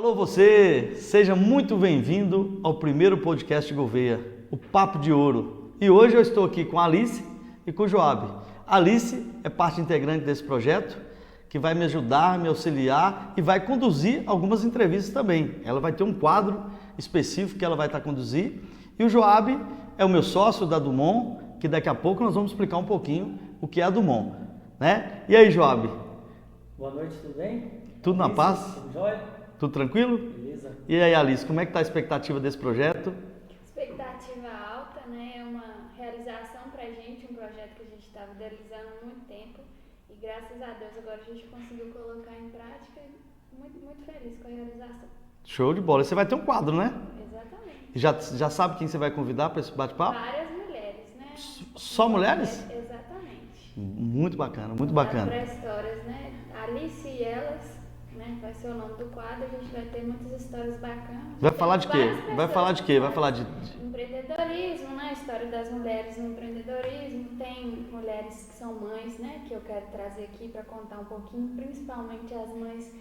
Alô você, seja muito bem-vindo ao primeiro podcast de Gouveia, o Papo de Ouro. E hoje eu estou aqui com a Alice e com o Joab. A Alice é parte integrante desse projeto, que vai me ajudar, me auxiliar e vai conduzir algumas entrevistas também. Ela vai ter um quadro específico que ela vai estar conduzir. E o Joab é o meu sócio da Dumont, que daqui a pouco nós vamos explicar um pouquinho o que é a Dumont, né? E aí, Joab? Boa noite, tudo bem? Tudo na paz? Tudo jóia? Tudo tranquilo? Beleza. E aí, Alice, como é que está a expectativa desse projeto? Expectativa alta, né? É uma realização para a gente, um projeto que a gente estava idealizando há muito tempo e graças a Deus agora a gente conseguiu colocar em prática e muito feliz com a realização. Show de bola. E você vai ter um quadro, né? Exatamente. Já sabe quem você vai convidar para esse bate-papo? Várias mulheres, né? Só mulheres? Exatamente. Muito bacana, muito bacana. Para histórias, né? Alice e Elas, né? Vai ser o nome do quadro, a gente vai ter muitas histórias bacanas. Vai falar de quê? Vai falar de quê? Vai falar de... Empreendedorismo, né? A história das mulheres no empreendedorismo. Tem mulheres que são mães, né? Que eu quero trazer aqui para contar um pouquinho, principalmente as mães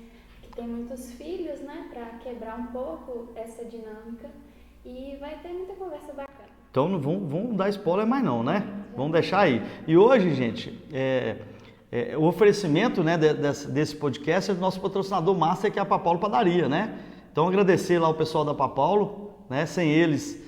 que têm muitos filhos, né? Para quebrar um pouco essa dinâmica. E vai ter muita conversa bacana. Então não vamos dar spoiler mais não, né? Vamos deixar aí. E hoje, gente, o oferecimento, né, desse podcast é do nosso patrocinador master, que é a Papaulo Padaria, né? Então agradecer lá o pessoal da Papaulo, né? Sem eles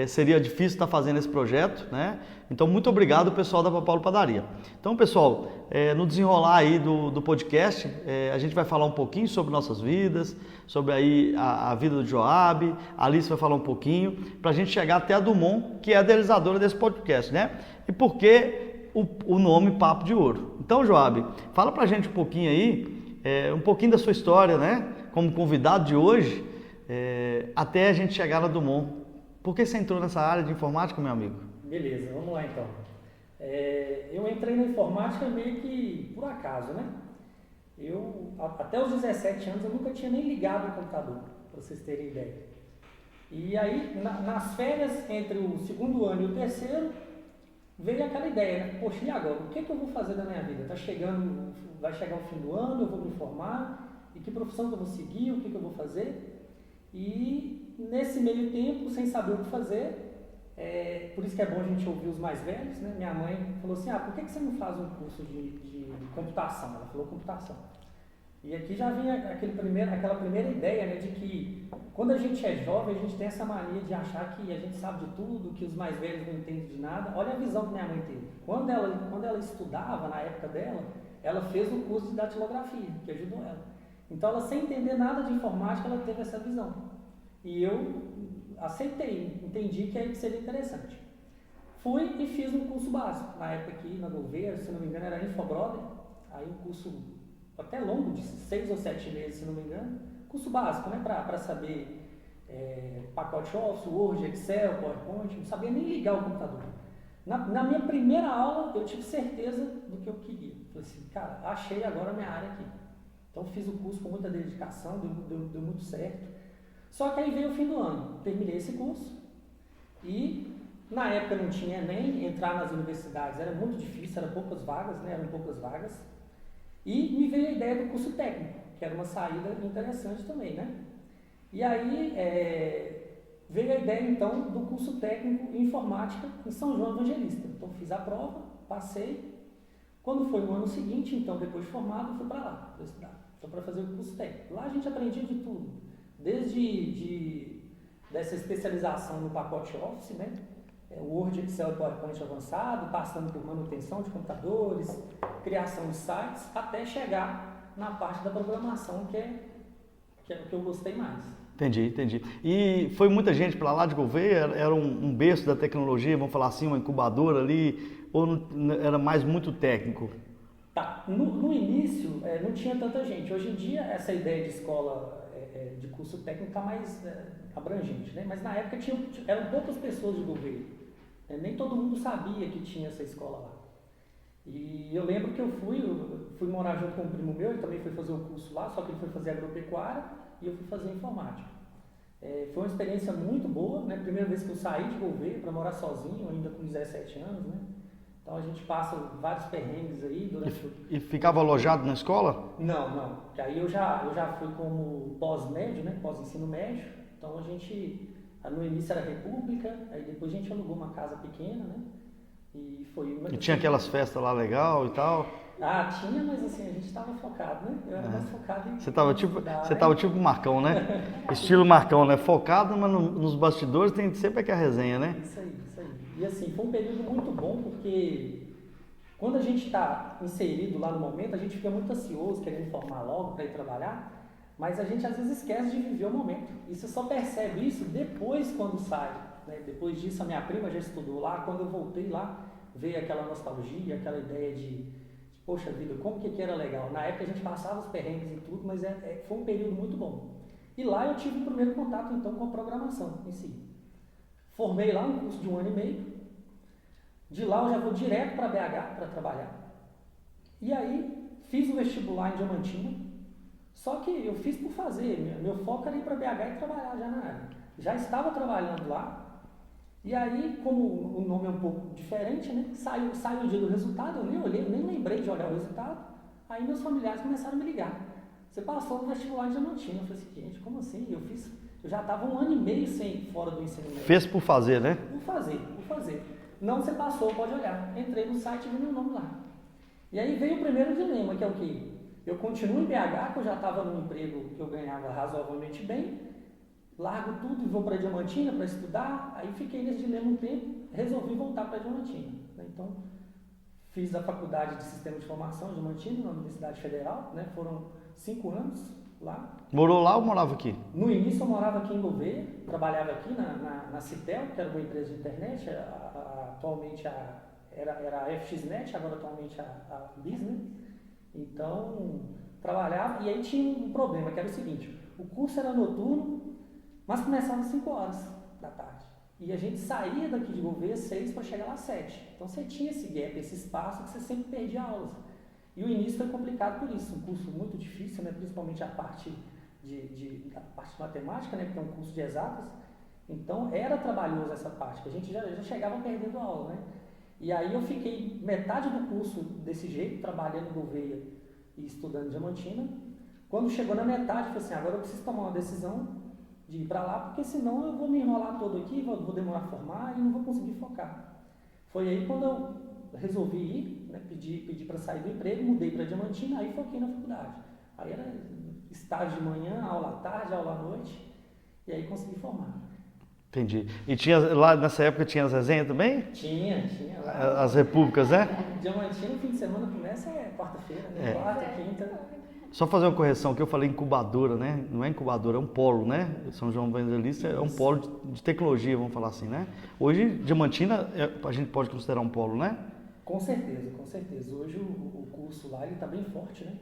seria difícil estar fazendo esse projeto, né? Então muito obrigado pessoal da Papaulo Padaria. Então pessoal, no desenrolar aí do podcast, a gente vai falar um pouquinho sobre nossas vidas, sobre aí a vida do Joab, a Alice vai falar um pouquinho, para a gente chegar até a Dumont, que é a idealizadora desse podcast, né? E por que o nome Papo de Ouro? Então, Joab, fala pra gente um pouquinho aí, um pouquinho da sua história, né? Como convidado de hoje, até a gente chegar na Dumont. Por que você entrou nessa área de informática, meu amigo? Beleza, vamos lá então. Eu entrei na informática meio que por acaso, né? Até os 17 anos, eu nunca tinha nem ligado o computador, para vocês terem ideia. E aí, nas férias, entre o segundo ano e o terceiro, veio aquela ideia, né? Poxa, e agora? O que eu vou fazer da minha vida? Vai chegar o fim do ano, eu vou me formar, e que profissão que eu vou seguir, o que eu vou fazer? E nesse meio tempo, sem saber o que fazer, por isso que é bom a gente ouvir os mais velhos, né? Minha mãe falou assim, por que você não faz um curso de computação? Ela falou computação. E aqui já vem aquela primeira ideia, né, de que quando a gente é jovem, a gente tem essa mania de achar que a gente sabe de tudo, que os mais velhos não entendem de nada. Olha a visão que minha mãe teve. Quando ela estudava, na época dela, ela fez um curso de datilografia, que ajudou ela. Então, ela, sem entender nada de informática, ela teve essa visão. E eu aceitei, entendi que aí seria interessante. Fui e fiz um curso básico. Na época aqui, na Gouveia, se não me engano, era InfoBrother. Aí um curso até longo, de 6 ou 7 meses, se não me engano. Curso básico, né? Para saber pacote Office, Word, Excel, PowerPoint. Não sabia nem ligar o computador. Na minha primeira aula, eu tive certeza do que eu queria. Falei assim, cara, achei agora a minha área aqui. Então, fiz o curso com muita dedicação, deu muito certo. Só que aí veio o fim do ano. Terminei esse curso e, na época, não tinha nem entrar nas universidades. Era muito difícil, eram poucas vagas, né? E me veio a ideia do curso técnico, que era uma saída interessante também, né? E aí veio a ideia, então, do curso técnico em informática em São João Evangelista. Então, fiz a prova, passei. Quando foi no ano seguinte, então, depois de formado, fui para lá, para estudar. Então, para fazer o curso técnico. Lá a gente aprendia de tudo, desde dessa especialização no pacote Office, né? Word, Excel e PowerPoint avançado, passando por manutenção de computadores, criação de sites, até chegar na parte da programação, que é o que eu gostei mais. Entendi. E foi muita gente para lá de Gouveia? Era um berço da tecnologia, vamos falar assim, uma incubadora ali, ou era mais muito técnico? Tá. No início, não tinha tanta gente. Hoje em dia, essa ideia de escola de curso técnico está mais abrangente, né? Mas na época eram poucas pessoas de Gouveia. Nem todo mundo sabia que tinha essa escola lá. E eu lembro que eu fui morar junto com um primo meu, ele também foi fazer o curso lá, só que ele foi fazer agropecuária e eu fui fazer informática. Foi uma experiência muito boa, né? Primeira vez que eu saí de Gouveia para morar sozinho, ainda com 17 anos, né? Então a gente passa vários perrengues aí durante E ficava alojado na escola? Não. Que aí eu já fui como pós-médio, né? Pós-ensino médio. Então a gente, no início era república, aí depois a gente alugou uma casa pequena, né? E foi... E tinha aquelas festas lá legal e tal? Ah, tinha, mas assim, a gente estava focado, né? Eu era mais focado em... Você tava tipo Marcão, né? Estilo Marcão, né? Focado, mas nos bastidores tem sempre aquela resenha, né? Isso aí. E assim, foi um período muito bom, porque quando a gente está inserido lá no momento, a gente fica muito ansioso, querendo formar logo para ir trabalhar, mas a gente às vezes esquece de viver o momento. E você só percebe isso depois quando sai, né? Depois disso, a minha prima já estudou lá, quando eu voltei lá, veio aquela nostalgia, aquela ideia de poxa vida, como que era legal. Na época a gente passava os perrengues e tudo, mas foi um período muito bom. E lá eu tive o primeiro contato então com a programação em si. Formei lá um curso de 1 ano e meio. De lá eu já vou direto para BH para trabalhar. E aí fiz o vestibular em Diamantina. Só que eu fiz por fazer. Meu foco era ir para BH e trabalhar já na área. Já estava trabalhando lá. E aí, como o nome é um pouco diferente, né? Saiu o dia do resultado, eu nem olhei, eu nem lembrei de olhar o resultado. Aí meus familiares começaram a me ligar. Você passou no vestibular em Diamantina. Eu falei assim, gente, como assim? Eu já estava 1 ano e meio fora do ensino médio. Fez por fazer, né? Por fazer. Não, você passou, pode olhar. Entrei no site e vi meu nome lá. E aí veio o primeiro dilema, que é o quê? Eu continuo em BH, que eu já estava num emprego que eu ganhava razoavelmente bem, largo tudo e vou para Diamantina para estudar. Aí fiquei nesse dilema um tempo, resolvi voltar para Diamantina. Então, fiz a faculdade de Sistema de Informação de Diamantina, na Universidade Federal, né? Foram 5 anos lá. Morou lá ou morava aqui? No início eu morava aqui em Gouveia, trabalhava aqui na Citel, que era uma empresa de internet, atualmente era a FXNet, agora atualmente a Business. Então, trabalhava, e aí tinha um problema, que era o seguinte, o curso era noturno, mas começava às 5 horas da tarde. E a gente saía daqui de Gouveia às 6 para chegar lá às 7. Então você tinha esse gap, esse espaço que você sempre perdia aulas. E o início foi complicado por isso, um curso muito difícil, né? Principalmente a parte da parte de matemática, né? Porque é um curso de exatas. Então era trabalhoso essa parte, que a gente já chegava perdendo aula, né? E aí eu fiquei metade do curso desse jeito, trabalhando em Gouveia e estudando em Diamantina. Quando chegou na metade, eu falei assim, agora eu preciso tomar uma decisão de ir para lá, porque senão eu vou me enrolar todo aqui, vou demorar a formar e não vou conseguir focar. Foi aí quando eu resolvi ir, né, pedi para sair do emprego, mudei para Diamantina, aí foquei na faculdade. Aí era estágio de manhã, aula à tarde, aula à noite, e aí consegui formar. Entendi. E tinha, lá nessa época tinha as resenhas também? Tinha lá. As repúblicas, né? Diamantina, o fim de semana começa quarta-feira, né? Quarta, quinta. Só fazer uma correção, que eu falei incubadora, né? Não é incubadora, é um polo, né? São João Evangelista é um polo de tecnologia, vamos falar assim, né? Hoje, Diamantina, a gente pode considerar um polo, né? Com certeza. Hoje o curso lá está bem forte, né?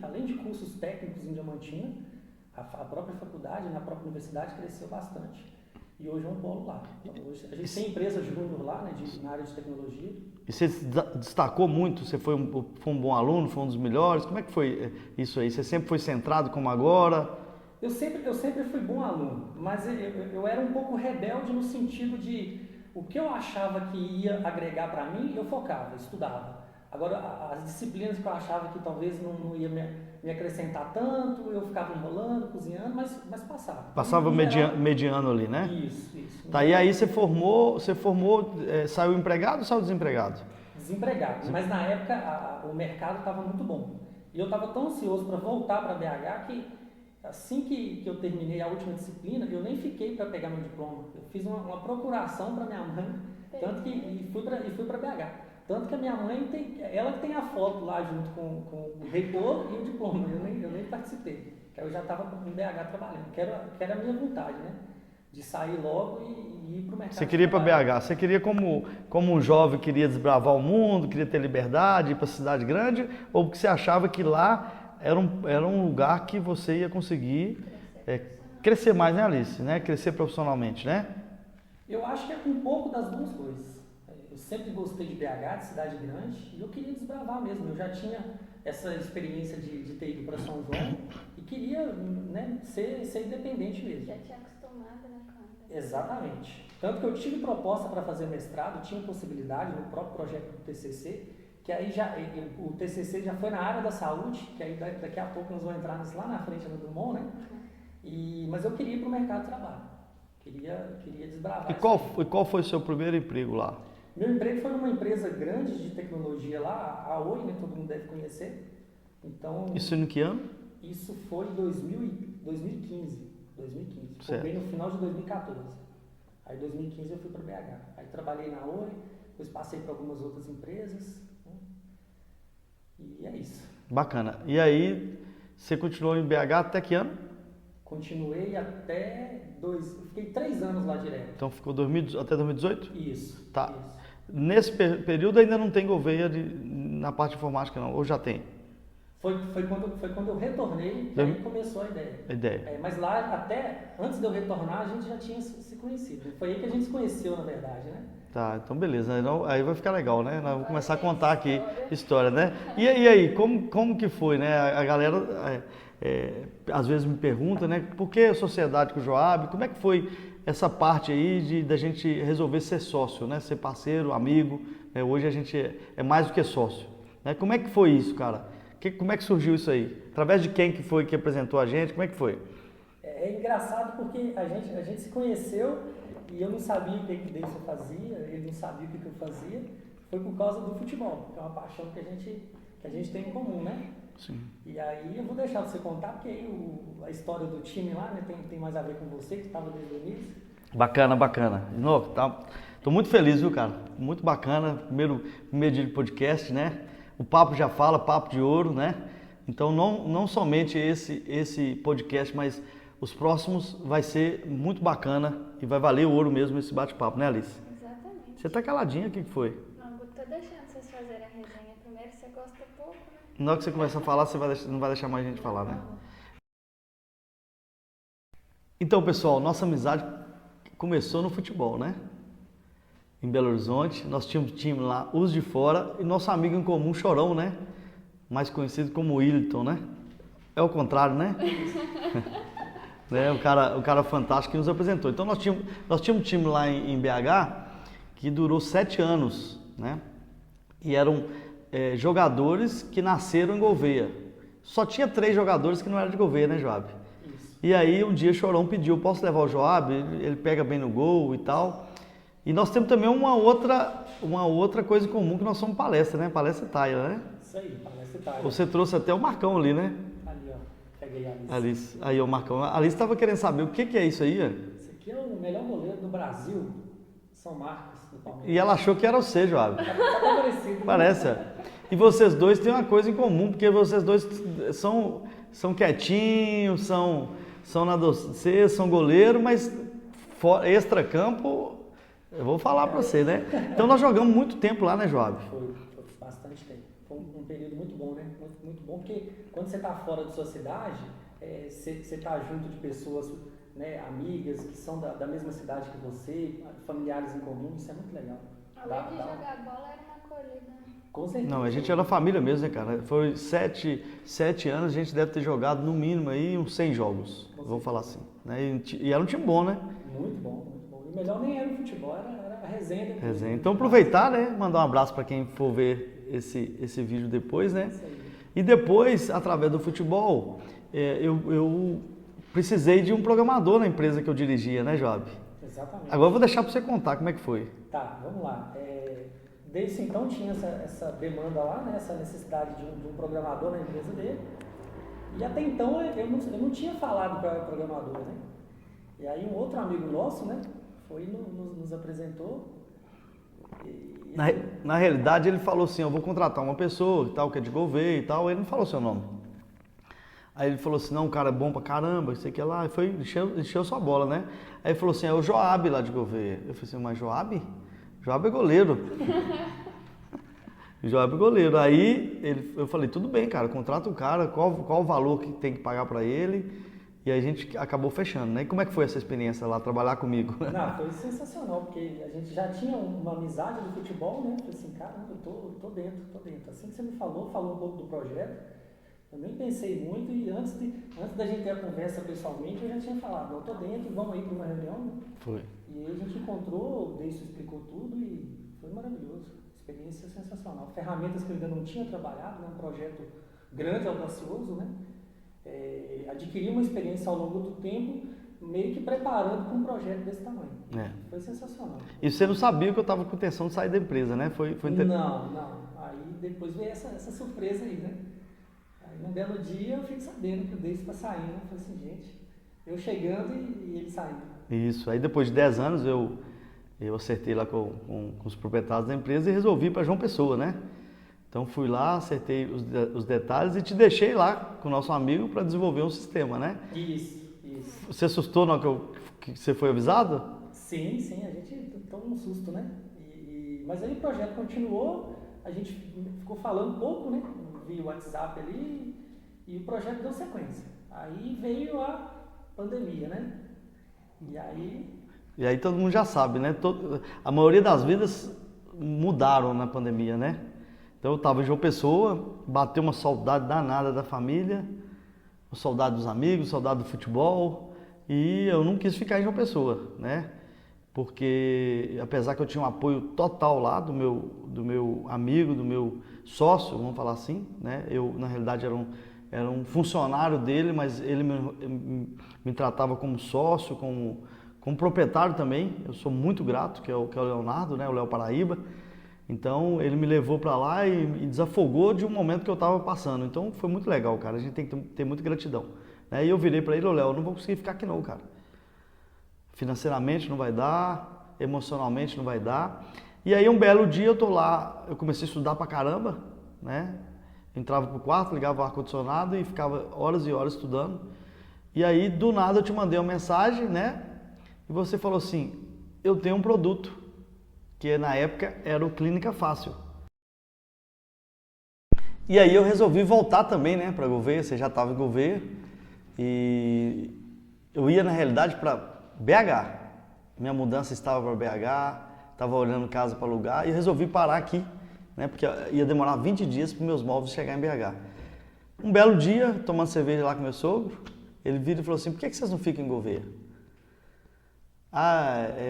Além de cursos técnicos em Diamantina, a própria faculdade, na própria universidade cresceu bastante. E hoje é um polo lá. Então, hoje a gente tem empresas júnior lá, né, na área de tecnologia. E você se destacou muito? Você foi um bom aluno, foi um dos melhores? Como é que foi isso aí? Você sempre foi centrado como agora? Eu sempre fui bom aluno, mas eu era um pouco rebelde no sentido de o que eu achava que ia agregar para mim, eu focava, estudava. Agora, as disciplinas que eu achava que talvez não ia me acrescentar tanto, eu ficava enrolando, cozinhando, mas passava. Passava mediano ali, né? Isso. Tá, e aí você formou, saiu empregado ou saiu desempregado? Desempregado, mas na época o mercado estava muito bom. E eu estava tão ansioso para voltar para BH que assim que eu terminei a última disciplina, eu nem fiquei para pegar meu diploma. Eu fiz uma procuração para minha mãe, e fui para BH. Tanto que a minha mãe ela tem a foto lá junto com o reitor e o diploma. Eu nem participei. Eu já estava em BH trabalhando. Que era a minha vontade, né? De sair logo e ir para o mercado. Você queria ir para BH? Você queria, como um jovem, queria desbravar o mundo, queria ter liberdade, ir para a cidade grande? Ou porque você achava que lá era um lugar que você ia conseguir crescer mais, né, Alice? Né? Crescer profissionalmente, né? Eu acho que é um pouco das duas coisas. Eu sempre gostei de BH, de cidade grande, e eu queria desbravar mesmo. Eu já tinha essa experiência de ter ido para São João e queria, né, ser independente mesmo. Já tinha acostumado. formada na Câmara. Exatamente. Tanto que eu tive proposta para fazer mestrado, tinha possibilidade no próprio projeto do TCC, que aí o TCC já foi na área da saúde, que aí daqui a pouco nós vamos entrar nisso lá na frente no Drummond, né? Mas eu queria ir para o mercado de trabalho, queria desbravar. E qual foi o seu primeiro emprego lá? Meu emprego foi numa empresa grande de tecnologia lá, a Oi, né? Todo mundo deve conhecer. Então, isso em que ano? Isso foi em 2015. Certo. Foi bem no final de 2014. Aí em 2015 eu fui para o BH. Aí trabalhei na Oi, depois passei para algumas outras empresas. Né? E é isso. Bacana. E aí, você continuou em BH até que ano? Continuei fiquei 3 anos lá direto. Então ficou até 2018? Isso. Tá. Isso. Nesse período ainda não tem Gouveia na parte informática não, ou já tem? Foi quando eu retornei que aí começou a ideia. Mas lá, até antes de eu retornar, a gente já tinha se conhecido. Foi aí que a gente se conheceu, na verdade, né? Tá, então beleza. Então, aí vai ficar legal, né? Nós vamos começar a contar aqui história, né? E aí, como que foi, né? A galera às vezes me pergunta, né? Por que a sociedade com o Joab? Como é que foi essa parte aí da gente resolver ser sócio, né? Ser parceiro, amigo. Né? Hoje a gente é mais do que sócio. Né? Como é que foi isso, cara? Como é que surgiu isso aí? Através de quem que foi que apresentou a gente? Como é que foi? É engraçado porque a gente se conheceu e eu não sabia o que Deison fazia, ele não sabia o que eu fazia. Foi por causa do futebol, que é uma paixão que a gente tem em comum, né? Sim. E aí eu vou deixar você contar, porque aí a história do time lá, né, tem mais a ver com você, que estava desde o início. Bacana. Tô muito feliz, viu, cara? Muito bacana. Primeiro dia de podcast, né? O papo já fala, papo de ouro, né? Então, não somente esse podcast, mas os próximos vai ser muito bacana e vai valer o ouro mesmo esse bate-papo, né, Alice? Exatamente. Você tá caladinha, o que foi? Não, tô deixando vocês fazerem a resenha primeiro, você gosta pouco, né? Na hora que você começa a falar, você não vai deixar mais gente falar, né? Então, pessoal, nossa amizade começou no futebol, né? Em Belo Horizonte, nós tínhamos um time lá, Os de Fora, e nosso amigo em comum, Chorão, né? Mais conhecido como Wilton, né? É o contrário, né? Né? O cara fantástico que nos apresentou. Então nós tínhamos um time lá em BH que durou 7 anos, né? E eram jogadores que nasceram em Gouveia. Só tinha 3 jogadores que não eram de Gouveia, né, Joab? Isso. E aí um dia Chorão pediu, posso levar o Joab? Ele pega bem no gol e tal. E nós temos também uma outra coisa em comum, que nós somos palestra, né? Palestra Taia, né? Isso aí, palestra Taia. Você trouxe até o Marcão ali, né? Ali, ó. Peguei a Alice. Alice. Aí, o Marcão. A Alice estava querendo saber o que é isso aí, ó. Esse aqui é o melhor goleiro do Brasil, São Marcos, do Palmeiras. E ela achou que era você, Joab. Tá parecido. Parece, ó. E vocês dois têm uma coisa em comum, porque vocês dois são quietinhos, são na doce, são goleiro, mas extra-campo, eu vou falar pra você, né? Então nós jogamos muito tempo lá, né, Joab? Foi bastante tempo. Foi um período muito bom, né? Muito bom, porque quando você tá fora de sua cidade, você tá junto de pessoas, né, amigas que são da mesma cidade que você, familiares em comum, isso é muito legal. Além de jogar bola, era uma acolhida. Com certeza. Não, a gente era família mesmo, né, cara? Foi 7 anos, a gente deve ter jogado no mínimo aí uns 100 jogos, vamos falar assim. Né? E era um time bom, né? Muito bom, muito bom. E o melhor nem era o futebol, era a resenha depois. Resenha. Então aproveitar, né? Mandar um abraço para quem for ver esse vídeo depois, né? Isso aí. E depois, através do futebol, eu precisei de um programador na empresa que eu dirigia, né, Joab? Exatamente. Agora eu vou deixar para você contar como é que foi. Tá, vamos lá. Desde então tinha essa demanda lá, né, essa necessidade de um programador na empresa dele. E até então eu não tinha falado para o programador, né? E aí um outro amigo nosso, né, foi nos apresentou. Na realidade ele falou assim, eu vou contratar uma pessoa e tal, que é de Gouveia e tal, ele não falou seu nome. Aí ele falou assim, não, o cara é bom pra caramba, isso aqui lá, e foi, encheu sua bola, né? Aí ele falou assim, é o Joab lá de Gouveia. Eu falei assim, mas Joab? Joab é goleiro. Joab é goleiro. Aí eu falei, tudo bem, cara, contrata o cara, qual o valor que tem que pagar pra ele? E aí a gente acabou fechando, né? E como é que foi essa experiência lá, trabalhar comigo? Não, foi sensacional, porque a gente já tinha uma amizade do futebol, né? Eu falei assim, caramba, eu tô dentro. Assim que você me falou um pouco do projeto. Eu nem pensei muito e antes da gente ter a conversa pessoalmente, eu já tinha falado, eu tô dentro, vamos aí para uma reunião. Foi. E aí a gente encontrou, o Deison explicou tudo e foi maravilhoso. Experiência sensacional. Ferramentas que eu ainda não tinha trabalhado, né? Um projeto grande, audacioso, né? Adquiri uma experiência ao longo do tempo, meio que preparando para um projeto desse tamanho. Foi sensacional. E você não sabia que eu estava com intenção de sair da empresa, né? Foi Não. Aí depois veio essa surpresa aí, né? Aí num belo dia eu fiquei sabendo que o Deison está saindo. Eu falei assim, gente, eu chegando e ele saindo. Isso. Aí depois de 10 anos eu acertei lá com os proprietários da empresa e resolvi ir para João Pessoa, né? Então fui lá, acertei os detalhes e te deixei lá com o nosso amigo para desenvolver um sistema, né? Isso. Você assustou na hora que você foi avisado? Sim, a gente toma um susto, né? Mas aí o projeto continuou, a gente ficou falando pouco, né? Via WhatsApp ali e o projeto deu sequência. Aí veio a pandemia, né? E aí todo mundo já sabe, né? A maioria das vidas mudaram na pandemia, né? Então eu estava em João Pessoa, bateu uma saudade danada da família, uma saudade dos amigos, saudade do futebol, e eu não quis ficar em João Pessoa, né? Porque apesar que eu tinha um apoio total lá do meu amigo, do meu sócio, vamos falar assim, né? Eu na realidade era um funcionário dele, mas ele me tratava como sócio, como proprietário também. Eu sou muito grato, que é o Leonardo, né? O Léo Paraíba. Então ele me levou para lá e desafogou de um momento que eu estava passando. Então foi muito legal, cara. A gente tem que ter muita gratidão. Né? E eu virei para ele, Léo, eu não vou conseguir ficar aqui não, cara. Financeiramente não vai dar, emocionalmente não vai dar. E aí um belo dia eu tô lá, eu comecei a estudar pra caramba, né? Entrava pro quarto, ligava o ar-condicionado e ficava horas e horas estudando. E aí do nada eu te mandei uma mensagem, né? E você falou assim, eu tenho um produto, que na época era o Clínica Fácil. E aí eu resolvi voltar também, né, para Gouveia, você já estava em Gouveia, e eu ia na realidade para BH. Minha mudança estava para BH, estava olhando casa para alugar e resolvi parar aqui, né, porque ia demorar 20 dias para meus móveis chegar em BH. Um belo dia, tomando cerveja lá com meu sogro, ele vira e falou assim, por que vocês não ficam em Gouveia?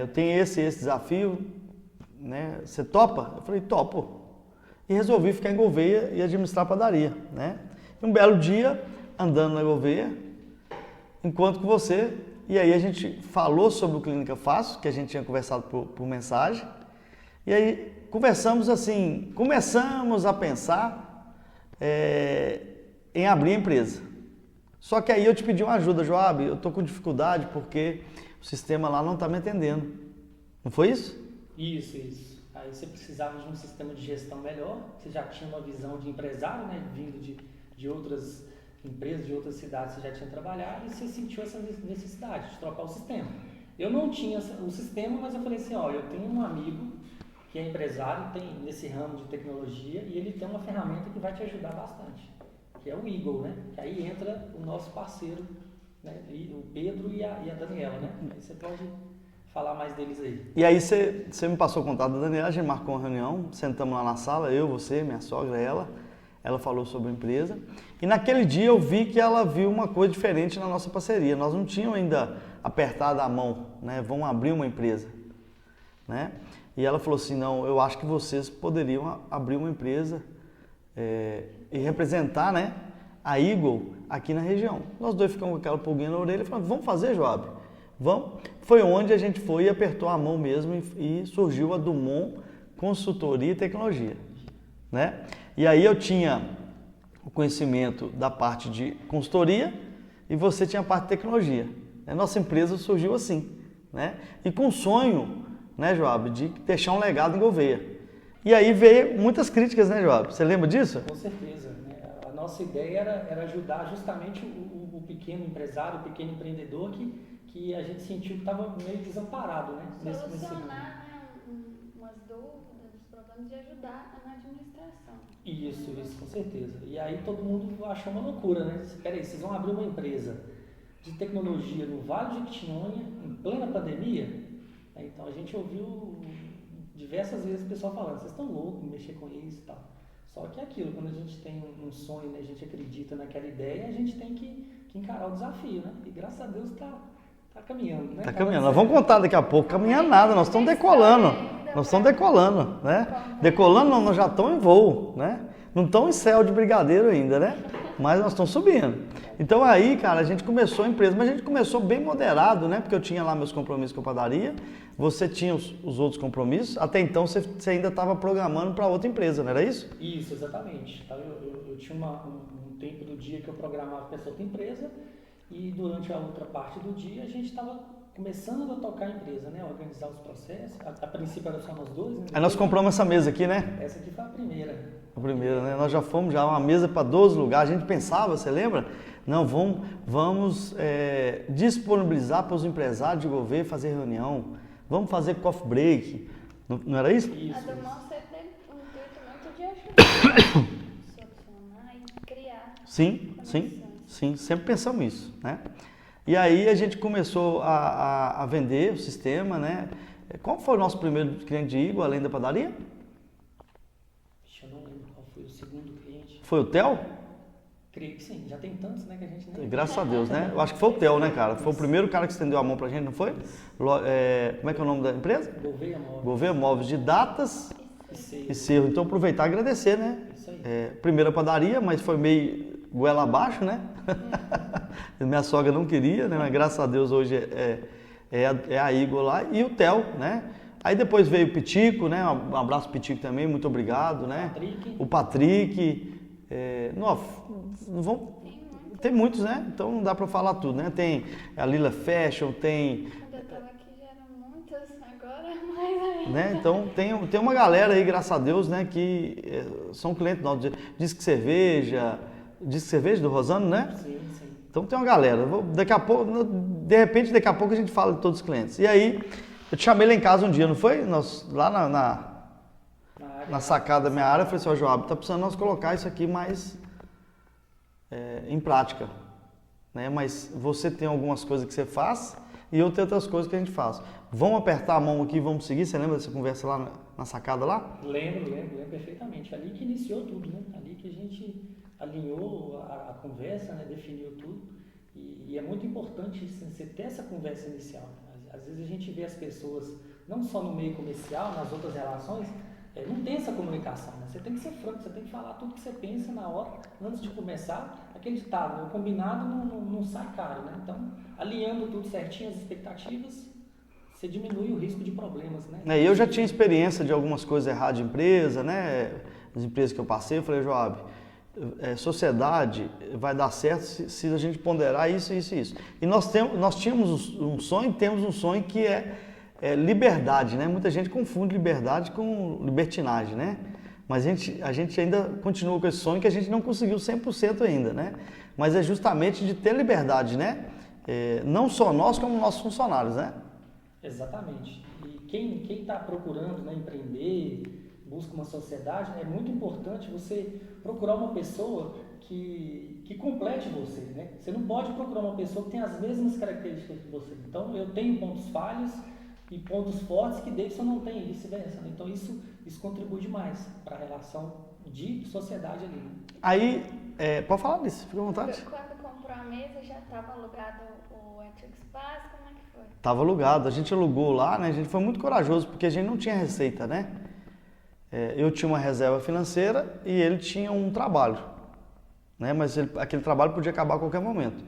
Eu tenho esse desafio, né? Você topa? Eu falei, topo. E resolvi ficar em Gouveia e administrar a padaria, né? E um belo dia, andando na Gouveia, encontro com você, e aí a gente falou sobre o Clínica Fácil, que a gente tinha conversado por mensagem, e aí começamos a pensar em abrir a empresa. Só que aí eu te pedi uma ajuda, Joab, eu estou com dificuldade porque o sistema lá não está me atendendo. Não foi isso? Isso. Aí você precisava de um sistema de gestão melhor, você já tinha uma visão de empresário, né, vindo de outras empresas, de outras cidades, você já tinha trabalhado e você sentiu essa necessidade de trocar o sistema. Eu não tinha o sistema, mas eu falei assim, eu tenho um amigo que é empresário, tem nesse ramo de tecnologia e ele tem uma ferramenta que vai te ajudar bastante, que é o Eagle, né, que aí entra o nosso parceiro, né, o Pedro e a Daniela, né, aí você pode falar mais deles aí. E aí você me passou o contato da Daniela, a gente marcou uma reunião, sentamos lá na sala, eu, você, minha sogra, ela falou sobre a empresa. E naquele dia eu vi que ela viu uma coisa diferente na nossa parceria. Nós não tínhamos ainda apertado a mão, né? Vamos abrir uma empresa, né? E ela falou assim, não, eu acho que vocês poderiam abrir uma empresa e representar, né, a Eagle aqui na região. Nós dois ficamos com aquela pulguinha na orelha e falamos, vamos fazer, Joab? Vamos. Foi onde a gente foi e apertou a mão mesmo e surgiu a Dumont Consultoria e Tecnologia, né? E aí eu tinha o conhecimento da parte de consultoria e você tinha a parte de tecnologia. A nossa empresa surgiu assim, né? E com o sonho, né, Joab, de deixar um legado em Gouveia. E aí veio muitas críticas, né, Joab? Você lembra disso? Com certeza. Né? A nossa ideia era ajudar justamente o pequeno empresário, o pequeno empreendedor que a gente sentiu que estava meio desamparado, né? Solucionar umas dúvidas, os problemas de ajudar na administração. Isso, com certeza. E aí todo mundo achou uma loucura, né? Peraí, vocês vão abrir uma empresa de tecnologia no Vale de Jequitinhonha, em plena pandemia? Então a gente ouviu diversas vezes o pessoal falando, vocês estão loucos em mexer com isso e tal. Só que é aquilo, quando a gente tem um sonho, né, a gente acredita naquela ideia, a gente tem que encarar o desafio, né? E graças a Deus tá caminhando, né? Tá caminhando. Nós vamos contar daqui a pouco. Caminhando nada, nós estamos decolando. Nós estamos decolando, né? Decolando não, nós já estamos em voo, né? Não estamos em céu de brigadeiro ainda, né? Mas nós estamos subindo. Então aí, cara, a gente começou a empresa, mas a gente começou bem moderado, né? Porque eu tinha lá meus compromissos com a padaria, você tinha os outros compromissos, até então você ainda estava programando para outra empresa, não era isso? Isso, exatamente. Eu tinha um tempo do dia que eu programava para essa outra empresa e durante a outra parte do dia a gente estava começando a tocar a empresa, né? Organizar os processos. A princípio era só nós dois, né? Aí nós compramos essa mesa aqui, né? Essa aqui foi a primeira. A primeira, né? Nós já fomos uma mesa para 12 lugares. A gente pensava, você lembra? Não, vamos disponibilizar para os empresários de governo fazer reunião. Vamos fazer coffee break. Não era isso? A do Monster teve um intuito muito de ajudar, solucionar e criar. Sim, sempre pensamos isso, né? E aí a gente começou a vender o sistema, né? Qual foi o nosso primeiro cliente de Igor, além da padaria? Eu não lembro qual foi o segundo cliente. Foi o Theo? Creio que sim, já tem tantos, né, que a gente nem... Graças a Deus, né? Eu acho que foi o Theo, né, cara? Foi o primeiro cara que estendeu a mão pra gente, não foi? Como é que é o nome da empresa? Gouveia Móveis. Gouveia Móveis de datas e Cerro. Então aproveitar e agradecer, né? Isso aí. Primeira padaria, mas foi meio goela abaixo, né? Minha sogra não queria, né? Mas graças a Deus hoje é a Igor lá e o Theo, né? Aí depois veio o Pitico, né? Um abraço Pitico também, muito obrigado, né? Patrick. O Patrick. Tem muitos, né? Então não dá para falar tudo, né? Tem a Lila Fashion, tem... Quando eu estava aqui já eram muitas, agora mais ainda. Né? Então tem uma galera aí, graças a Deus, né? Que são clientes nossos. Disque Cerveja do Rosano, né? Sim. Então tem uma galera. Daqui a pouco a pouco a gente fala de todos os clientes. E aí, eu te chamei lá em casa um dia, não foi? Lá na sacada da minha área, eu falei assim, Joab, tá precisando nós colocar isso aqui mais em prática, né? Mas você tem algumas coisas que você faz e eu tenho outras coisas que a gente faz. Vamos apertar a mão aqui e vamos seguir? Você lembra dessa conversa lá na sacada lá? Lembro perfeitamente. Ali que iniciou tudo, né? Ali que a gente alinhou a conversa, né? Definiu tudo. E é muito importante você ter essa conversa inicial. Né? Às vezes a gente vê as pessoas, não só no meio comercial, nas outras relações, não tem essa comunicação, né? Você tem que ser franco, você tem que falar tudo que você pensa na hora, antes de começar. Aquele ditado, o combinado não sai caro, né? Então, alinhando tudo certinho, as expectativas, você diminui o risco de problemas, né? Eu já tinha experiência de algumas coisas erradas de empresa, né? As empresas que eu passei, eu falei, Joab, sociedade vai dar certo se a gente ponderar isso. E nós tínhamos um sonho, temos um sonho que é liberdade, né? Muita gente confunde liberdade com libertinagem, né? Mas a gente ainda continua com esse sonho que a gente não conseguiu 100% ainda, né? Mas é justamente de ter liberdade, né? Não só nós, como nossos funcionários, né? Exatamente. E quem está procurando, né, empreender, busca uma sociedade, é muito importante você procurar uma pessoa que complete você, né? Você não pode procurar uma pessoa que tem as mesmas características que você. Então, eu tenho pontos falhos e pontos fortes que Davidson não tem, e vice-versa. Né? Então, isso contribui demais para a relação de sociedade ali. Né? Aí, pode falar disso, fica à vontade. Quando comprou a mesa, já estava alugado o antigo espaço? Como é que foi? Estava alugado, a gente alugou lá, né? A gente foi muito corajoso, porque a gente não tinha receita, né? Eu tinha uma reserva financeira e ele tinha um trabalho, né? Mas aquele trabalho podia acabar a qualquer momento.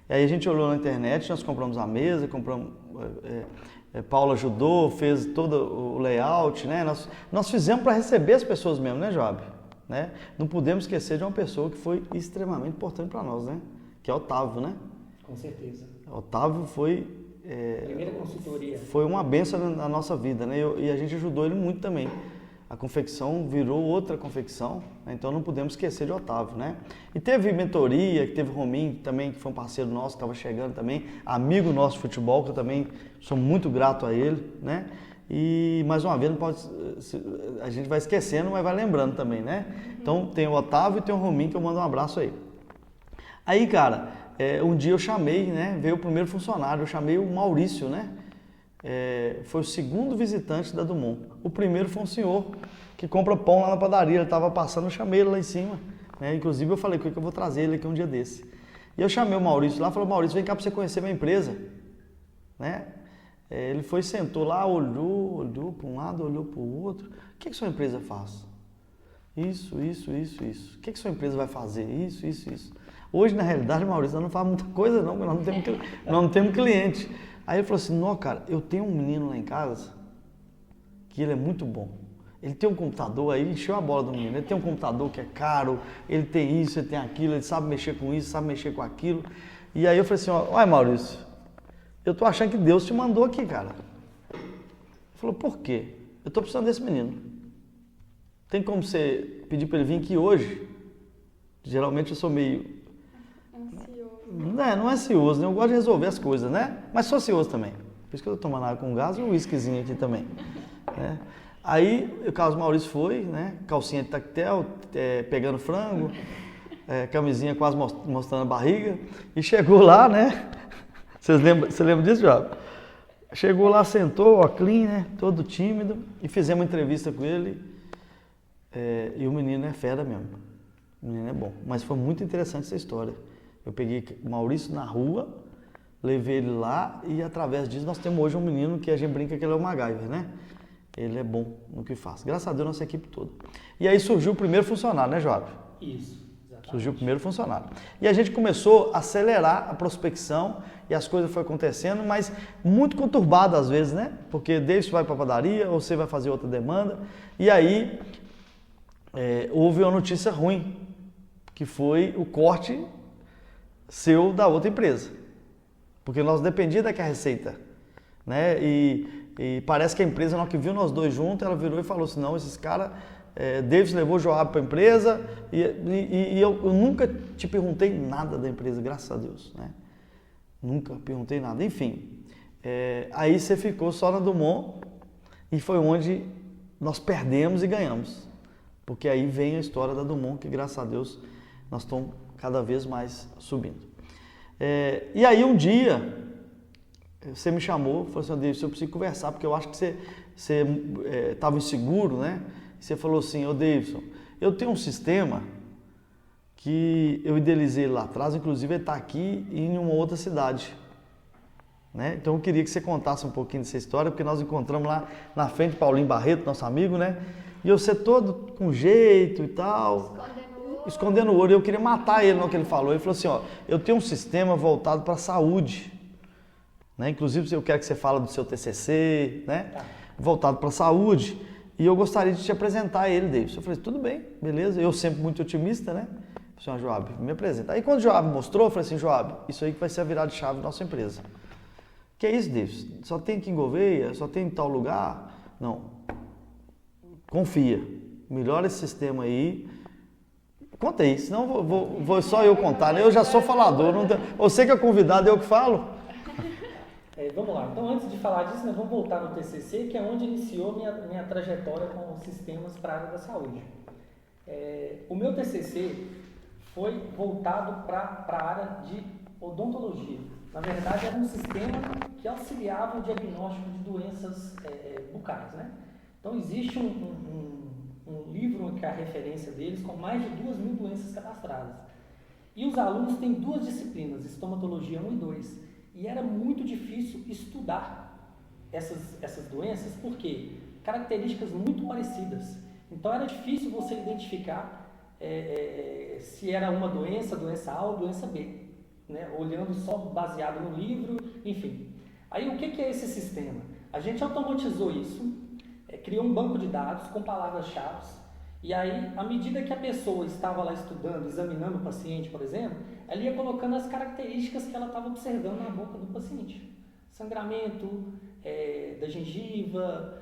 E aí a gente olhou na internet, nós compramos a mesa, Paula ajudou, fez todo o layout, né? Nós fizemos para receber as pessoas mesmo, né, Joab? Né? Não podemos esquecer de uma pessoa que foi extremamente importante para nós, né? Que é o Otávio, né? Com certeza. Otávio foi... primeira consultoria. Foi uma bênção na nossa vida, né? E a gente ajudou ele muito também. A confecção virou outra confecção, né? Então não podemos esquecer de Otávio, né? E teve mentoria, teve Rominho também, que foi um parceiro nosso, que estava chegando também, amigo nosso de futebol, que eu também sou muito grato a ele, né? E mais uma vez, a gente vai esquecendo, mas vai lembrando também, né? Então tem o Otávio e tem o Rominho, que eu mando um abraço aí. Aí, cara, um dia eu chamei, né? Veio o primeiro funcionário, eu chamei o Maurício, né? foi o segundo visitante da Dumont. O primeiro foi um senhor que compra pão lá na padaria. Ele estava passando, eu chamei ele lá em cima. Né? Inclusive eu falei que eu vou trazer ele aqui um dia desse. E eu chamei o Maurício lá e falei, Maurício, vem cá para você conhecer minha empresa. Né? Ele foi, sentou lá, olhou para um lado, olhou para o outro. O que sua empresa faz? Isso. O que sua empresa vai fazer? Isso. Hoje, na realidade, Maurício, nós não faz muita coisa não, porque nós não temos cliente. Aí ele falou assim, não, cara, eu tenho um menino lá em casa que ele é muito bom. Ele tem um computador aí, encheu a bola do menino. Ele tem um computador que é caro, ele tem isso, ele tem aquilo, ele sabe mexer com isso, sabe mexer com aquilo. E aí eu falei assim, olha Maurício, eu tô achando que Deus te mandou aqui, cara. Ele falou, por quê? Eu tô precisando desse menino. Tem como você pedir para ele vir aqui hoje? Geralmente eu sou meio... Não é ansioso, né? Eu gosto de resolver as coisas, né? Mas sou ansioso também. Por isso que eu tô tomando água com gás e um whiskyzinho aqui também. Né? Aí o Carlos Maurício foi, né? Calcinha de tactel, pegando frango, camisinha quase mostrando a barriga. E chegou lá, né? Você lembra disso, Joab? Chegou lá, sentou, clean, né? Todo tímido. E fizemos uma entrevista com ele. E o menino é fera mesmo. O menino é bom. Mas foi muito interessante essa história. Eu peguei o Maurício na rua, levei ele lá e através disso nós temos hoje um menino que a gente brinca que ele é o MacGyver, né? Ele é bom no que faz. Graças a Deus, nossa equipe toda. E aí surgiu o primeiro funcionário, né, Joab? Isso, exatamente. Surgiu o primeiro funcionário. E a gente começou a acelerar a prospecção e as coisas foram acontecendo, mas muito conturbado às vezes, né? Porque desde vai para a padaria, ou você vai fazer outra demanda. E aí houve uma notícia ruim, que foi o corte seu da outra empresa. Porque nós dependíamos daquela receita. Né? E parece que a empresa, na hora que viu nós dois juntos, ela virou e falou assim, não, esses caras, Davis levou o Joab para a empresa e eu nunca te perguntei nada da empresa, graças a Deus. Né? Nunca perguntei nada. Enfim, aí você ficou só na Dumont e foi onde nós perdemos e ganhamos. Porque aí vem a história da Dumont, que graças a Deus nós estamos cada vez mais subindo. E aí um dia, você me chamou, falou assim, Davidson, eu preciso conversar, porque eu acho que você estava inseguro, né? E você falou assim, Davidson, eu tenho um sistema que eu idealizei lá atrás, inclusive ele está aqui em uma outra cidade. Né? Então eu queria que você contasse um pouquinho dessa história, porque nós encontramos lá na frente Paulinho Barreto, nosso amigo, né? E você todo com jeito e tal, escondendo o ouro. Eu queria matar ele no que ele falou. Ele falou assim, eu tenho um sistema voltado para a saúde. Né? Inclusive eu quero que você fale do seu TCC, né? Voltado para a saúde. E eu gostaria de te apresentar ele, Davis. Eu falei, tudo bem, beleza. Eu sempre muito otimista, né? Eu falei, Joab, me apresenta. Aí quando o Joab mostrou, eu falei assim, Joab, isso aí que vai ser a virada de chave da nossa empresa. Que é isso, Davis? Só tem aqui em Gouveia? Só tem em tal lugar? Não. Confia. Melhora esse sistema aí. Conta aí, senão vou só eu contar, né? Eu já sou falador. Você que é convidado, eu que falo. Vamos lá. Então, antes de falar disso, nós vamos voltar no TCC, que é onde iniciou minha trajetória com sistemas para a área da saúde. O meu TCC foi voltado para a área de odontologia. Na verdade, era um sistema que auxiliava o diagnóstico de doenças bucais, né? Então, existe um livro que é a referência deles, com mais de 2.000 doenças cadastradas. E os alunos têm duas disciplinas, estomatologia 1 e 2. E era muito difícil estudar essas doenças, porque características muito parecidas. Então, era difícil você identificar se era uma doença A ou doença B, né? Olhando só baseado no livro, enfim. Aí, o que é esse sistema? A gente automatizou isso, criou um banco de dados com palavras-chave, e aí, à medida que a pessoa estava lá estudando, examinando o paciente, por exemplo, ela ia colocando as características que ela estava observando na boca do paciente. Sangramento da gengiva,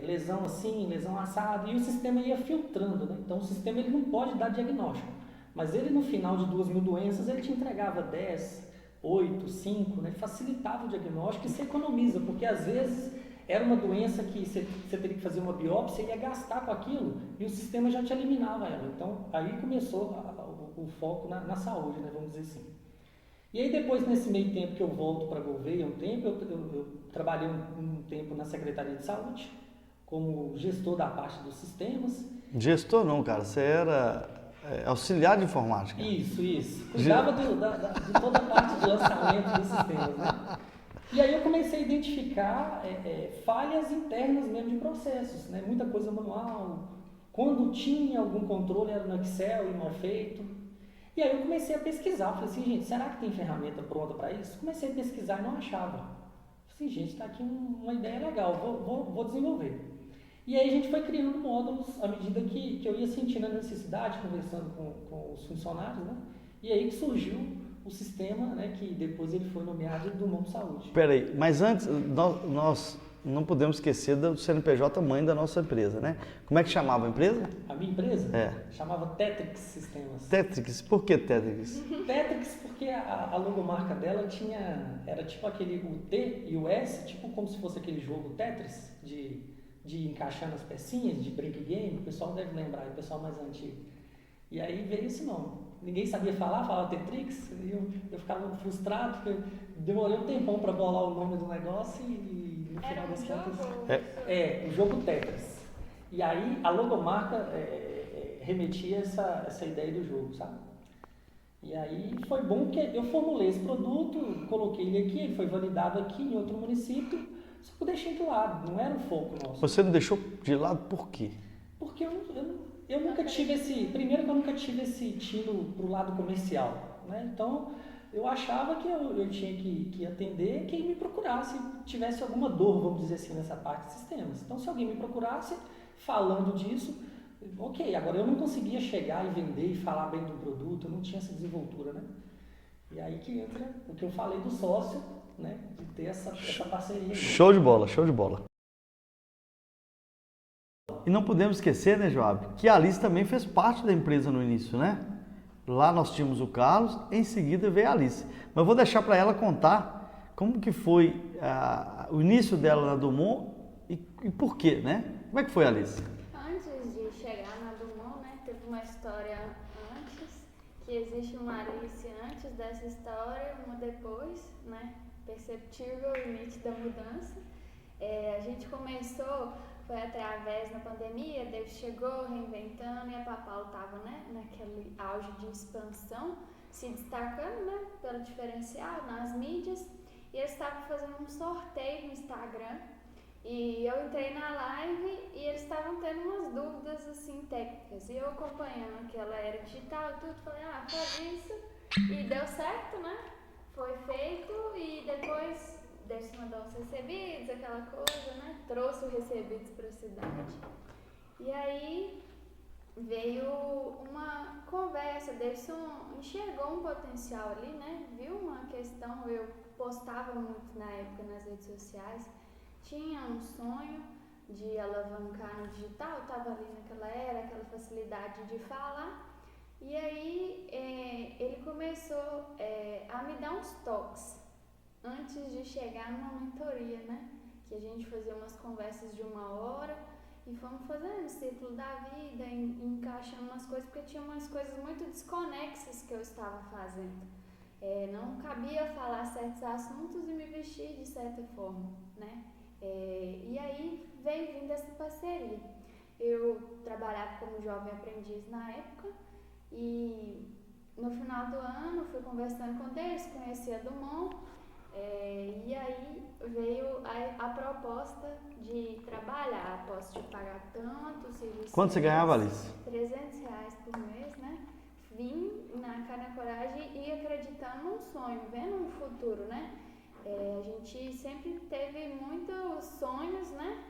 lesão assim, lesão assada, e o sistema ia filtrando, né? Então, o sistema ele não pode dar diagnóstico, mas ele no final de 2.000 doenças, ele te entregava 10, 8, 5, né? Facilitava o diagnóstico e se economiza, porque às vezes era uma doença que você teria que fazer uma biópsia e ia gastar com aquilo, e o sistema já te eliminava ela. Então, aí começou o foco na saúde, né, vamos dizer assim. E aí depois, nesse meio tempo que eu volto para Gouveia, um tempo, eu trabalhei um tempo na Secretaria de Saúde, como gestor da parte dos sistemas. Gestor não, cara, você era auxiliar de informática. Isso. Cuidava de toda a parte de lançamento dos sistemas, né? E aí eu comecei a identificar falhas internas mesmo de processos, né? Muita coisa manual. Quando tinha algum controle era no Excel e mal feito. E aí eu comecei a pesquisar. Falei assim, gente, será que tem ferramenta pronta para isso? Comecei a pesquisar e não achava. Falei assim, gente, está aqui uma ideia legal, vou desenvolver. E aí a gente foi criando módulos à medida que eu ia sentindo a necessidade, conversando com os funcionários, né? E aí que surgiu o sistema, né, que depois ele foi nomeado do Mundo Saúde. Peraí, mas antes, nós não podemos esquecer do CNPJ mãe da nossa empresa, né? Como é que chamava a empresa? A minha empresa? Chamava Tetrix Sistemas. Tetrix, por que Tetrix? Tetrix porque a logomarca dela era tipo o T e o S, tipo como se fosse aquele jogo Tetris, de encaixar nas pecinhas, de break game, o pessoal deve lembrar, o pessoal mais antigo. E aí veio esse nome. Ninguém sabia falava Tetrix, e eu ficava frustrado, porque eu demorei um tempão para bolar o nome do negócio e no final das contas... o jogo Tetris. E aí a logomarca remetia essa ideia do jogo, sabe? E aí foi bom que eu formulei esse produto, coloquei ele aqui, ele foi validado aqui em outro município, só que eu deixei de lado, não era o foco nosso. Você não deixou de lado por quê? Porque eu nunca tive primeiro que eu nunca tive esse tiro pro lado comercial, né? Então, eu achava que eu tinha que atender quem me procurasse, tivesse alguma dor, vamos dizer assim, nessa parte de sistemas. Então, se alguém me procurasse falando disso, ok, agora eu não conseguia chegar e vender e falar bem do produto, eu não tinha essa desenvoltura, né? E aí que entra o que eu falei do sócio, né? De ter essa parceria. Show de bola, show de bola. E não podemos esquecer, né, Joab, que a Alice também fez parte da empresa no início, né? Lá nós tínhamos o Carlos, em seguida veio a Alice. Mas eu vou deixar para ela contar como que foi o início dela na Dumont e por quê, né? Como é que foi, Alice? Antes de chegar na Dumont, né, teve uma história antes, que existe uma Alice antes dessa história, uma depois, né? Perceptível e nítida mudança. A gente começou... Foi através da pandemia, Deus chegou reinventando e a Papal estava, né, naquele auge de expansão, se destacando, né, pelo diferencial nas mídias, e eles estavam fazendo um sorteio no Instagram e eu entrei na live e eles estavam tendo umas dúvidas assim técnicas e eu acompanhando que ela era digital e tudo, falei, faz isso e deu certo, né, foi feito e depois... Deus mandou os recebidos, aquela coisa, né? Trouxe os recebidos para a cidade. E aí veio uma conversa, Deus enxergou um potencial ali, né? Viu uma questão, eu postava muito na época nas redes sociais, tinha um sonho de alavancar no digital, estava ali naquela era, aquela facilidade de falar. E aí ele começou a me dar uns toques. Antes de chegar numa mentoria, né? Que a gente fazia umas conversas de 1 hora e fomos fazendo o ciclo da vida, encaixando umas coisas, porque tinha umas coisas muito desconexas que eu estava fazendo. Não cabia falar certos assuntos e me vestir de certa forma, né? E aí veio vindo essa parceria. Eu trabalhava como jovem aprendiz na época e no final do ano fui conversando com eles, conheci a Dumont. E aí veio a proposta de trabalhar, posso te pagar tanto, serviço. Quanto você ganhava, Alice? R$300 por mês, né? Vim na cara e coragem e acreditando num sonho, vendo um futuro, né? A gente sempre teve muitos sonhos, né?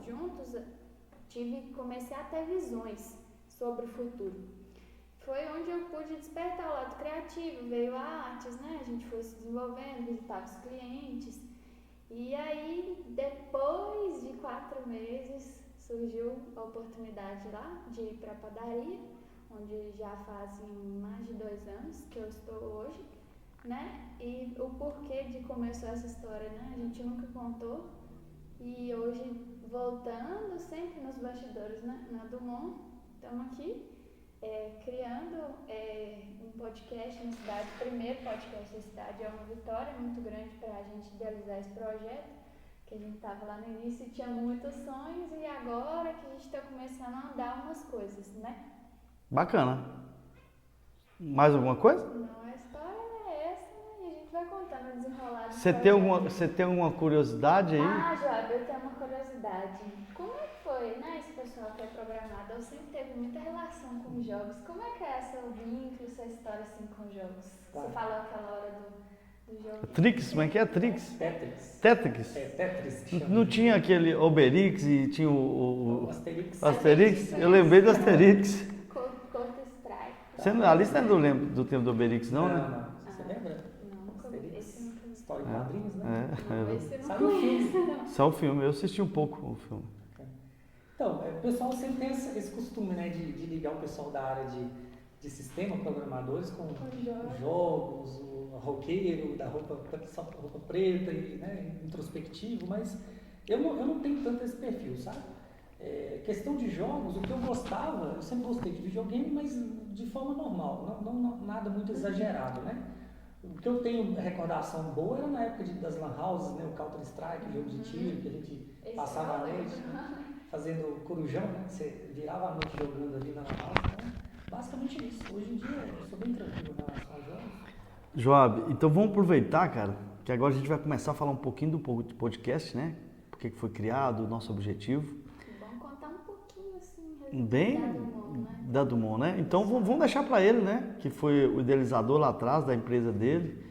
Juntos, comecei a ter visões sobre o futuro. Foi onde eu pude despertar o lado criativo, veio a artes, né? A gente foi se desenvolvendo, visitava os clientes. E aí, depois de 4 meses, surgiu a oportunidade lá de ir para a padaria, onde já fazem mais de 2 anos que eu estou hoje, né? E o porquê de começar essa história, né? A gente nunca contou. E hoje, voltando sempre nos bastidores, né? Na Dumont, estamos aqui. criando um podcast na cidade, o primeiro podcast da cidade. É uma vitória muito grande para a gente idealizar esse projeto, que a gente estava lá no início e tinha muitos sonhos, e agora que a gente está começando a andar umas coisas, né? Bacana. Mais alguma coisa? Não, a história é essa, né? E a gente vai contando o desenrolar do Você tem alguma curiosidade aí? Ah, Joab, eu tenho uma curiosidade. Como é que foi, né, esse pessoal que é programado? Eu sempre teve muita relação com jogos. Como é que é seu vínculo, sua história assim com jogos? Tá. Você falou aquela hora do jogo. Trix, como é que é? Trix? Tetris. Tetris? Tetris. Que chama. Não tinha aquele Obelix e tinha o Asterix. Asterix? Eu lembrei do Asterix. Counter-Strike. A lista não lembra do tempo do Obelix, não, né? Não. Você lembra? Não, esse nunca vi. História em quadrinhos, né? Não, esse eu não Sabe o conheço, filme? não. Só o filme, eu assisti um pouco o filme. Então, o pessoal sempre tem esse costume, né, de ligar o pessoal da área de sistema, programadores, com jogos, o roqueiro, da roupa preta, e, né, introspectivo, mas eu não tenho tanto esse perfil, sabe? Questão de jogos, o que eu gostava, eu sempre gostei de videogame, mas de forma normal, não nada muito exagerado, né? O que eu tenho recordação boa era na época das lan houses, né, o Counter-Strike, o jogo de tiro, que a gente passava a noite, né, fazendo corujão, né, você virava a noite jogando ali na lan house, né? Basicamente isso. Hoje em dia eu sou bem tranquilo em relação aos jogos. Joab, então vamos aproveitar, cara, que agora a gente vai começar a falar um pouquinho do podcast, né? Por que foi criado, o nosso objetivo. Vamos contar um pouquinho assim, Bem da Dumont, né? Então vamos deixar para ele, né? Que foi o idealizador lá atrás da empresa dele.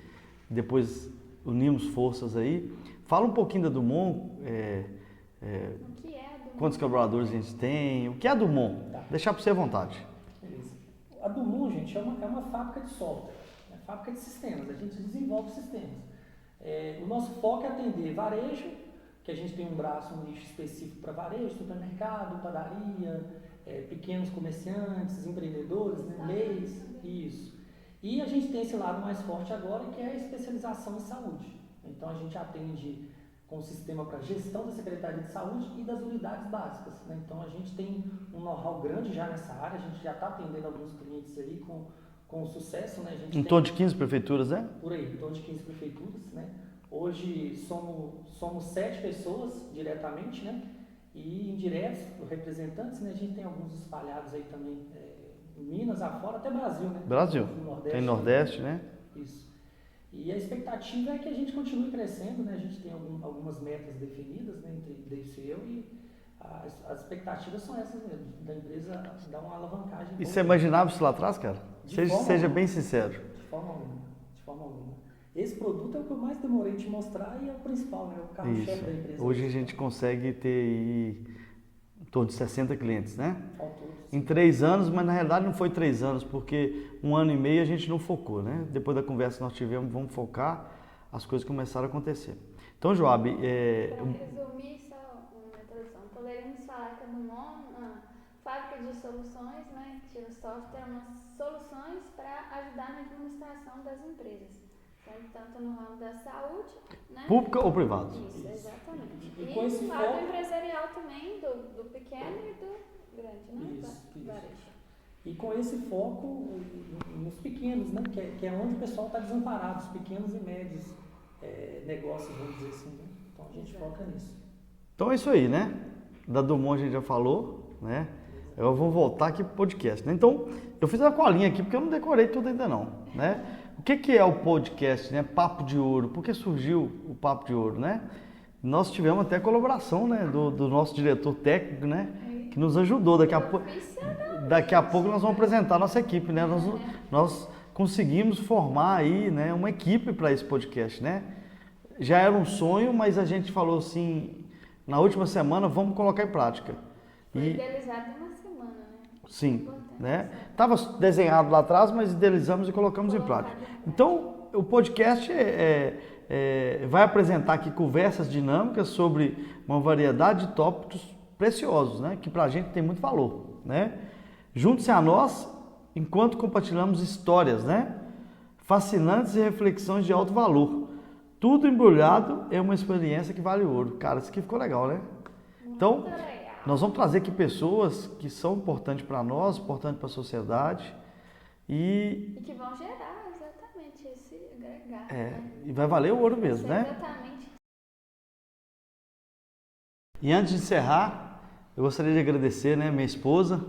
Depois unimos forças aí. Fala um pouquinho da Dumont. O que é a Dumont? Quantos colaboradores a gente tem? O que é a Dumont? Tá. Deixar para você à vontade. Beleza. A Dumont, gente, é uma fábrica de software, é uma fábrica de sistemas. A gente desenvolve sistemas. O nosso foco é atender varejo, que a gente tem um braço, um nicho específico para varejo, supermercado, padaria, pequenos comerciantes, empreendedores, né, MEIs, isso. E a gente tem esse lado mais forte agora, que é a especialização em saúde. Então a gente atende com o sistema para gestão da Secretaria de Saúde e das unidades básicas, né? Então a gente tem um know-how grande já nessa área, a gente já está atendendo alguns clientes aí com sucesso, né? A gente Em torno de 15 prefeituras, né? Por aí, em torno de 15 prefeituras, né? Hoje somos 7 pessoas diretamente, né? E indiretos, representantes, né? A gente tem alguns espalhados aí também, em Minas, afora, até Brasil, né? Brasil. Nordeste, tem Nordeste, né? Isso. E a expectativa é que a gente continue crescendo, né? A gente tem algumas metas definidas, né? Entre Davidson e eu, e as expectativas são essas mesmo, da empresa dar uma alavancagem. E você imaginava isso lá atrás, cara? Seja bem sincero. De forma alguma. Esse produto é o que eu mais demorei de mostrar e é o principal, né? O carro-chefe da empresa. Hoje a gente consegue ter aí em torno de 60 clientes, né? Faltou. Em 3 anos, mas na realidade não foi 3 anos, porque 1 ano e meio a gente não focou, né? Depois da conversa que nós tivemos, vamos focar, as coisas começaram a acontecer. Então, Joab... Para resumir só uma introdução, poderíamos falar que a Dumont, uma fábrica de soluções, né, que tira software, umas soluções para ajudar na administração das empresas. Tanto no ramo da saúde, né? Pública ou privada? Isso, exatamente. E com esse no lado foco... empresarial também, do pequeno e do grande, né? Isso. Varejo. E com esse foco nos pequenos, né? Que é onde o pessoal está desamparado, os pequenos e médios negócios, vamos dizer assim. Né? Então a gente foca nisso. Então é isso aí, né? Da Dumont a gente já falou, né? Agora vamos voltar aqui para o podcast, né? Então, eu fiz uma colinha aqui, porque eu não decorei tudo ainda não, né? O que é o podcast, né? Papo de Ouro. Por que surgiu o Papo de Ouro, né? Nós tivemos até a colaboração, né? Do nosso diretor técnico, né? Que nos ajudou. Daqui a pouco nós vamos apresentar a nossa equipe, né? Nós conseguimos formar aí, né? Uma equipe para esse podcast, né? Já era um sonho, mas a gente falou assim, na última semana, vamos colocar em prática. Foi idealizado em uma semana, né? Sim, né? Estava desenhado lá atrás, mas idealizamos e colocamos em prática. Então, o podcast vai apresentar aqui conversas dinâmicas sobre uma variedade de tópicos preciosos, né? Que para a gente tem muito valor, né? Junte-se a nós enquanto compartilhamos histórias, né? Fascinantes e reflexões de alto valor. Tudo embrulhado é uma experiência que vale ouro. Cara, isso aqui ficou legal, né? Então, Nós vamos trazer aqui pessoas que são importantes para nós, importantes para a sociedade E que vão gerar exatamente esse agregar. e vai valer o ouro mesmo, né? Exatamente. E antes de encerrar, eu gostaria de agradecer, né, minha esposa,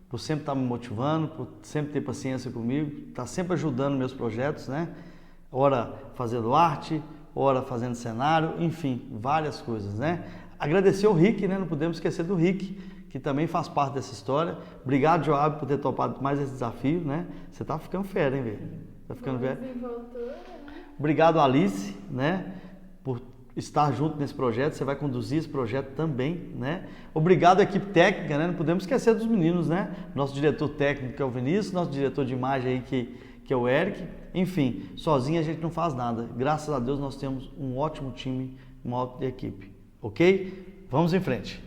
por sempre estar me motivando, por sempre ter paciência comigo, estar sempre ajudando meus projetos, né? Ora fazendo arte, ora fazendo cenário, enfim, várias coisas, né? Agradecer ao Rick, né? Não podemos esquecer do Rick, que também faz parte dessa história. Obrigado, Joab, por ter topado mais esse desafio, né? Você tá ficando fera, hein, velho? Tá ficando fera. Desenvoltura, né? Obrigado, Alice, né? Por estar junto nesse projeto. Você vai conduzir esse projeto também, né? Obrigado à equipe técnica, né? Não podemos esquecer dos meninos, né? Nosso diretor técnico, que é o Vinícius, nosso diretor de imagem aí, que é o Eric. Enfim, sozinho a gente não faz nada. Graças a Deus nós temos um ótimo time, uma ótima equipe. Ok? Vamos em frente.